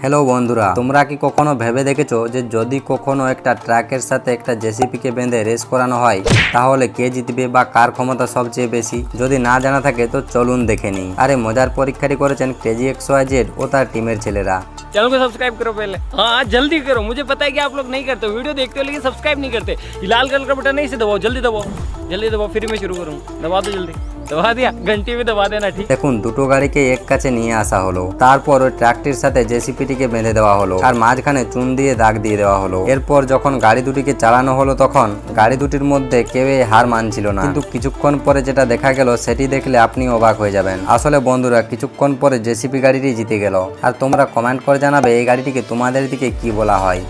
Hello বন্ধুরা, তোমরা কি কখনো ভেবে দেখেছো যে যদি কখনো একটা ট্রাকের সাথে একটা জেসিপিকে বেঁধে রেস করানো হয় তাহলে কে জিতবে বা কার ক্ষমতা সবচেয়ে বেশি? যদি না জানা থাকে তো চলুন দেখে নিই। আরে মজার পরীক্ষাটি করেছেন ক্রেজি XYZ ও তার টিমের ছেলেরা। चैनल को सब्सक्राइब करो पहले। हाँ जल्दी करो, मुझे पता है कि आप लोग नहीं करते, वीडियो देखते हो लेकिन सब्सक्राइब नहीं करते। ये लाल कलर का बटन नहीं से दबाओ, जल्दी दबाओ, जल्दी दबाओ, फिर मैं शुरू करूँ। दबा दो जल्दी, दबा दिया, घंटी भी दबा देना ठीक। দেখুন দুটো গাড়িকে এক কাছে নিয়ে আসা হলো, তারপর ওই ট্রাকটির সাথে জেসিপিটিকে বেঁধে দেওয়া হলো আর মাঝখানে চুন দিয়ে দাগ দিয়ে দেওয়া হলো। এরপর যখন গাড়ি দুটিকে চালানো হলো তখন গাড়ি দুটির মধ্যে কেউই হার মানছিল না, কিন্তু কিছুক্ষণ পরে যেটা দেখা গেল সেটি দেখলে আপনি অবাক হয়ে যাবেন। আসলে বন্ধুরা কিছুক্ষণ পরে জেসিপি গাড়িটি জিতে গেল। আর তোমরা কমেন্ট করে জানাবে এই গাড়িটিকে তোমাদের দিকে কি বলা হয়।